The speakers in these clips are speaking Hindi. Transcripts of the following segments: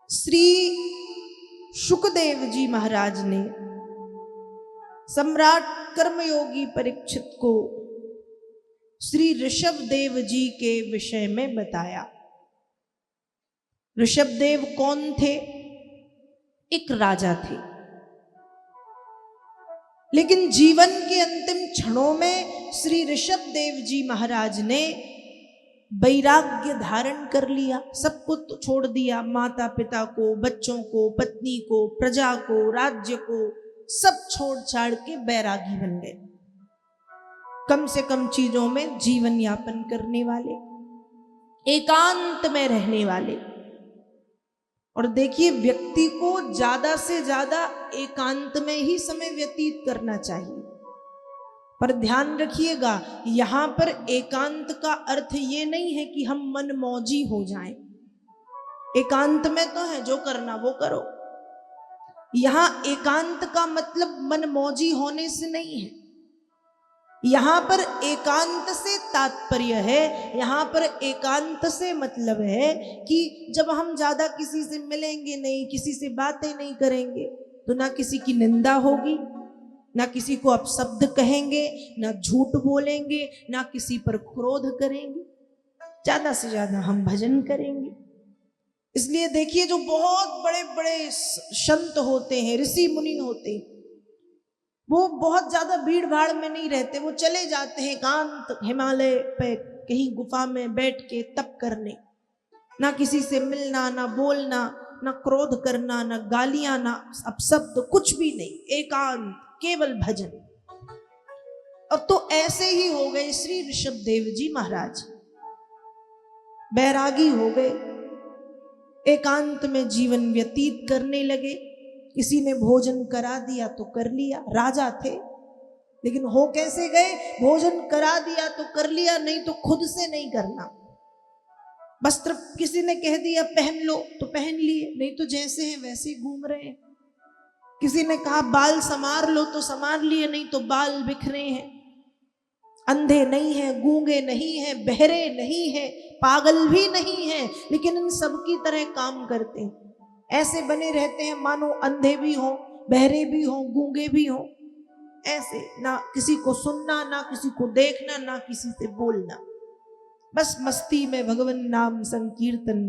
श्री शुकदेव जी महाराज ने सम्राट कर्मयोगी परीक्षित को श्री ऋषभदेव जी के विषय में बताया। ऋषभदेव कौन थे? एक राजा थे, लेकिन जीवन के अंतिम क्षणों में श्री ऋषभदेव जी महाराज ने वैराग्य धारण कर लिया। सब कुछ छोड़ दिया, माता पिता को, बच्चों को, पत्नी को, प्रजा को, राज्य को, सब छोड़ छाड़ के बैरागी बन गए। कम से कम चीजों में जीवन यापन करने वाले, एकांत में रहने वाले। और देखिए, व्यक्ति को ज्यादा से ज्यादा एकांत में ही समय व्यतीत करना चाहिए। पर ध्यान रखिएगा, यहां पर एकांत का अर्थ ये नहीं है कि हम मनमौजी हो जाएं। एकांत में तो है जो करना वो करो। यहां एकांत का मतलब मनमौजी होने से नहीं है। यहां पर एकांत से तात्पर्य है, यहां पर एकांत से मतलब है कि जब हम ज्यादा किसी से मिलेंगे नहीं, किसी से बातें नहीं करेंगे, तो ना किसी की निंदा होगी, ना किसी को अपशब्द कहेंगे, ना झूठ बोलेंगे, ना किसी पर क्रोध करेंगे। ज्यादा से ज्यादा हम भजन करेंगे। इसलिए देखिए, जो बहुत बड़े बड़े संत होते हैं, ऋषि मुनि होते हैं, वो बहुत ज्यादा भीड़ भाड़ में नहीं रहते। वो चले जाते हैं एकांत हिमालय पे कहीं गुफा में बैठ के तप करने। ना किसी से मिलना, ना बोलना, ना क्रोध करना, ना गालियां, ना अपशब्द, कुछ भी नहीं, एकांत, केवल भजन। अब तो ऐसे ही हो गए श्री ऋषभदेव जी महाराज। बैरागी हो गए, एकांत में जीवन व्यतीत करने लगे। किसी ने भोजन करा दिया तो कर लिया, राजा थे, लेकिन हो कैसे गए? भोजन करा दिया तो कर लिया, नहीं तो खुद से नहीं करना। वस्त्र किसी ने कह दिया पहन लो तो पहन लिए, नहीं तो जैसे हैं वैसे ही घूम रहे हैं। किसी ने कहा बाल संवार लो तो संवार लिए, नहीं तो बाल बिखरे हैं। अंधे नहीं है, गूंगे नहीं है, बहरे नहीं है, पागल भी नहीं है, लेकिन इन सब की तरह काम करते हैं। ऐसे बने रहते हैं मानो अंधे भी हों, बहरे भी हों, गूंगे भी हों। ऐसे, ना किसी को सुनना, ना किसी को देखना, ना किसी से बोलना, बस मस्ती में भगवन नाम संकीर्तन,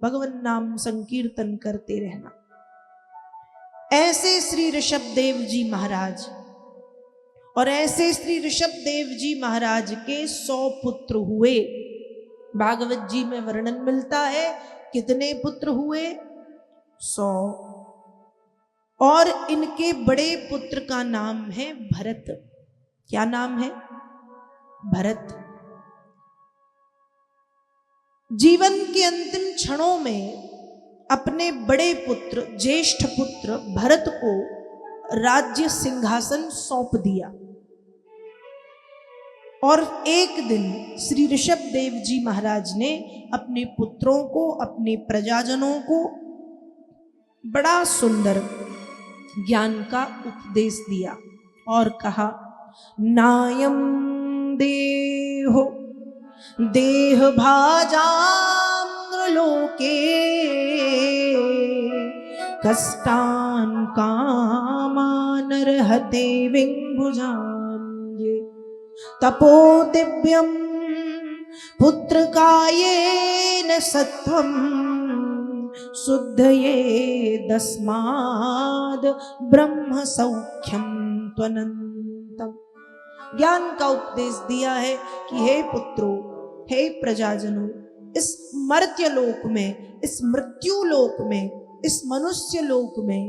भगवन नाम संकीर्तन करते रहना। ऐसे श्री ऋषभदेव जी महाराज, और ऐसे श्री ऋषभदेव जी महाराज के 100 पुत्र हुए। भागवत जी में वर्णन मिलता है कितने पुत्र हुए? 100। और इनके बड़े पुत्र का नाम है भरत। क्या नाम है? भरत। जीवन के अंतिम क्षणों में अपने बड़े पुत्र, ज्येष्ठ पुत्र भरत को राज्य सिंहासन सौंप दिया। और एक दिन श्री ऋषभदेव जी महाराज ने अपने पुत्रों को, अपने प्रजाजनों को बड़ा सुंदर ज्ञान का उपदेश दिया और कहा, नायम देहो देह भाजां लोके कष्टान कामान रहते विंभुजान्ये तपो दिव्यम पुत्र कायेन सत्वम शुद्धये दस्माद ब्रह्म सौख्यम त्वनंतम। ज्ञान का उपदेश दिया है कि हे पुत्रों, हे प्रजाजनों, इस मर्त्य लोक में, इस मृत्यु लोक में, इस मनुष्य लोक में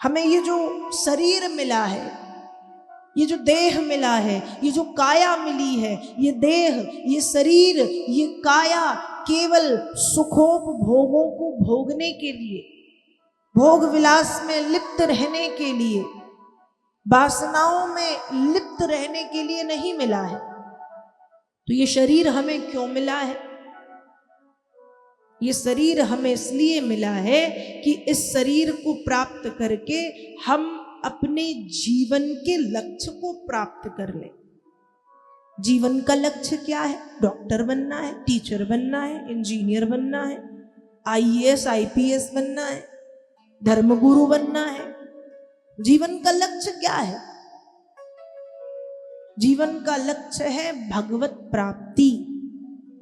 हमें ये जो शरीर मिला है, ये जो देह मिला है, ये जो काया मिली है, ये देह, ये शरीर, ये काया केवल सुखोपभोगों को भोगने के लिए, भोग विलास में लिप्त रहने के लिए, वासनाओं में लिप्त रहने के लिए नहीं मिला है। तो ये शरीर हमें क्यों मिला है? ये शरीर हमें इसलिए मिला है कि इस शरीर को प्राप्त करके हम अपने जीवन के लक्ष्य को प्राप्त कर लें। जीवन का लक्ष्य क्या है? डॉक्टर बनना है, टीचर बनना है, इंजीनियर बनना है, आईएएस आईपीएस बनना है, धर्मगुरु बनना है। जीवन का लक्ष्य क्या है? जीवन का लक्ष्य है भगवत प्राप्ति।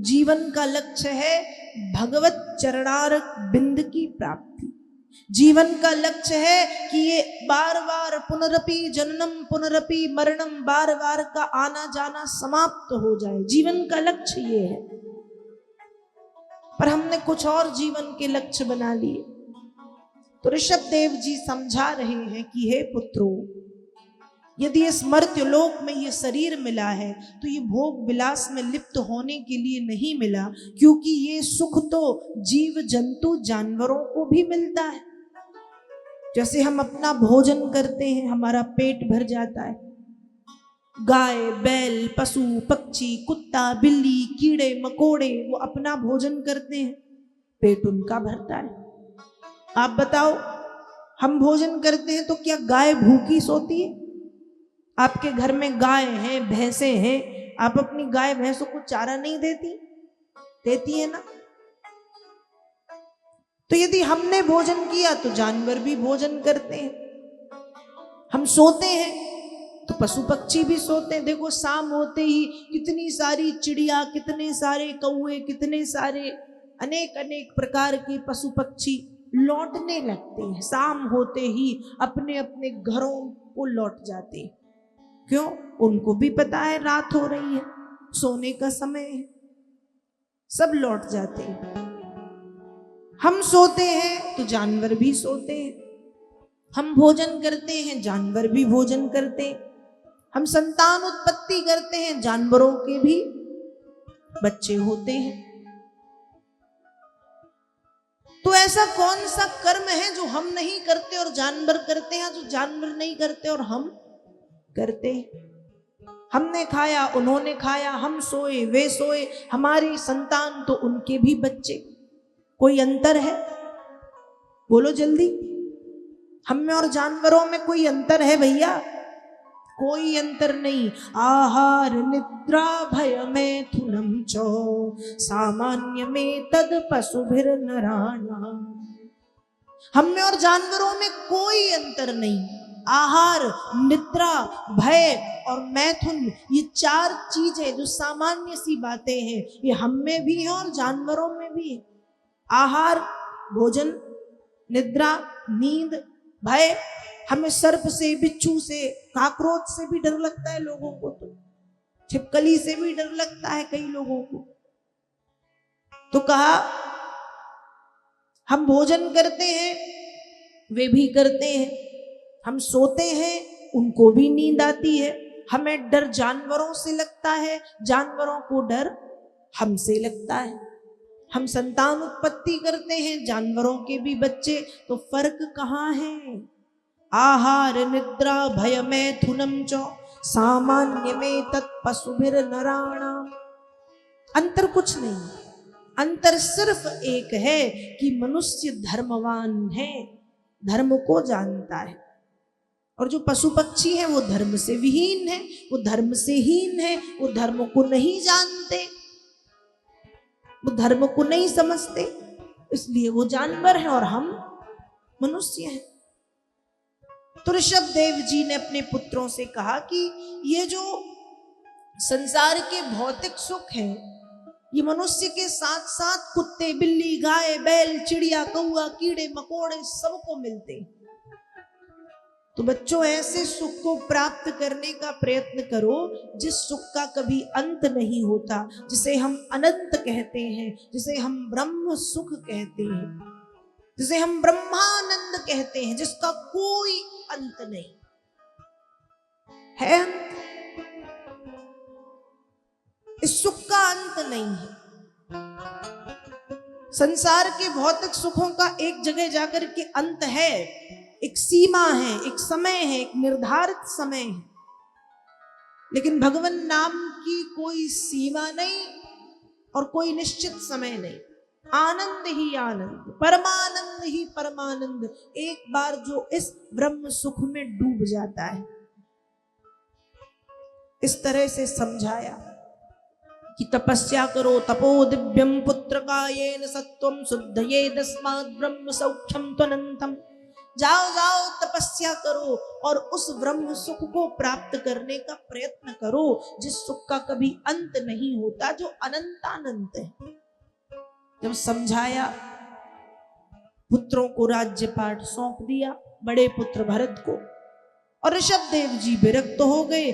जीवन का लक्ष्य है भगवत चरणार बिंद की प्राप्ति। जीवन का लक्ष्य है कि ये बार बार पुनरपि जननम पुनरपि मरणम, बार बार का आना जाना समाप्त हो जाए। जीवन का लक्ष्य ये है। पर हमने कुछ और जीवन के लक्ष्य बना लिए। तो ऋषभ देव जी समझा रहे हैं कि हे पुत्रों, यदि इस मर्त्य लोक में ये शरीर मिला है तो ये भोग विलास में लिप्त होने के लिए नहीं मिला, क्योंकि ये सुख तो जीव जंतु जानवरों को भी मिलता है। जैसे हम अपना भोजन करते हैं, हमारा पेट भर जाता है। गाय बैल पशु पक्षी कुत्ता बिल्ली कीड़े मकोड़े वो अपना भोजन करते हैं, पेट उनका भरता है। आप बताओ, हम भोजन करते हैं तो क्या गाय भूखी सोती है? आपके घर में गाय है भैंसे हैं, आप अपनी गाय भैंसों को चारा नहीं देती? देती है ना। तो यदि हमने भोजन किया तो जानवर भी भोजन करते हैं। हम सोते हैं तो पशु पक्षी भी सोते हैं। देखो शाम होते ही कितनी सारी चिड़िया, कितने सारे कौवे, कितने सारे अनेक अनेक प्रकार के पशु पक्षी लौटने लगते हैं। शाम होते ही अपने अपने घरों को लौट जाते हैं। क्यों? उनको भी पता है रात हो रही है, सोने का समय है, सब लौट जाते हैं। हम सोते हैं तो जानवर भी सोते हैं। हम भोजन करते हैं, जानवर भी भोजन करते हैं। हम संतान उत्पत्ति करते हैं, जानवरों के भी बच्चे होते हैं। तो ऐसा कौन सा कर्म है जो हम नहीं करते और जानवर करते हैं, जो जानवर नहीं करते और हम करते हैं? हमने खाया उन्होंने खाया, हम सोए वे सोए, हमारी संतान तो उनके भी बच्चे। कोई अंतर है? बोलो जल्दी। हम में और जानवरों में कोई अंतर है भैया? कोई अंतर नहीं। आहार निद्रा भय मैथुनम चो सामान्य में तद पशुभिर नराणाम। हम में और जानवरों में कोई अंतर नहीं। आहार निद्रा भय और मैथुन, ये चार चीजें जो सामान्य सी बातें हैं, ये हम में भी है और जानवरों में भी है। आहार भोजन, निद्रा नींद, भय। हमें सर्प से बिच्छू से काकरोच से भी डर लगता है लोगों को, तो छिपकली से भी डर लगता है कई लोगों को। तो कहा हम भोजन करते हैं वे भी करते हैं, हम सोते हैं उनको भी नींद आती है। हमें डर जानवरों से लगता है, जानवरों को डर हमसे लगता है। हम संतान उत्पत्ति करते हैं, जानवरों के भी बच्चे, तो फर्क कहाँ है? आहार निद्रा भय मैथुनम च सामान्य में तत्पशुभिर नराणाम। अंतर कुछ नहीं। अंतर सिर्फ एक है कि मनुष्य धर्मवान है, धर्म को जानता है, और जो पशु पक्षी हैं वो धर्म से विहीन है, वो धर्म से हीन है, वो धर्म को नहीं जानते, वो धर्म को नहीं समझते, इसलिए वो जानवर हैं और हम मनुष्य हैं। तो ऋषभ देव जी ने अपने पुत्रों से कहा कि ये जो संसार के भौतिक सुख हैं, ये मनुष्य के साथ साथ कुत्ते बिल्ली गाय बैल चिड़िया कौआ कीड़े मकोड़े सबको मिलते। तो बच्चों, ऐसे सुख को प्राप्त करने का प्रयत्न करो जिस सुख का कभी अंत नहीं होता, जिसे हम अनंत कहते हैं, जिसे हम ब्रह्म सुख कहते हैं, जिसे हम ब्रह्मानंद कहते हैं, जिसका कोई अंत नहीं है। इस सुख का अंत नहीं है। संसार के भौतिक सुखों का एक जगह जाकर के अंत है, एक सीमा है, एक समय है, एक निर्धारित समय है। लेकिन भगवान नाम की कोई सीमा नहीं और कोई निश्चित समय नहीं। आनंद ही आनंद, परमानंद ही परमानंद। एक बार जो इस ब्रह्म सुख में डूब जाता है, इस तरह से समझाया कि तपस्या करो, तपो दिव्यम पुत्र कायेन सत्वम शुद्धये दस्मात् ब्रह्म सौख्यम त्वनंतम। जाओ जाओ तपस्या करो और उस ब्रह्म सुख को प्राप्त करने का प्रयत्न करो जिस सुख का कभी अंत नहीं होता, जो अनंतानंत है। जब समझाया, पुत्रों को राज्य पाठ सौंप दिया, बड़े पुत्र भरत को, और ऋषभ देव जी विरक्त हो गए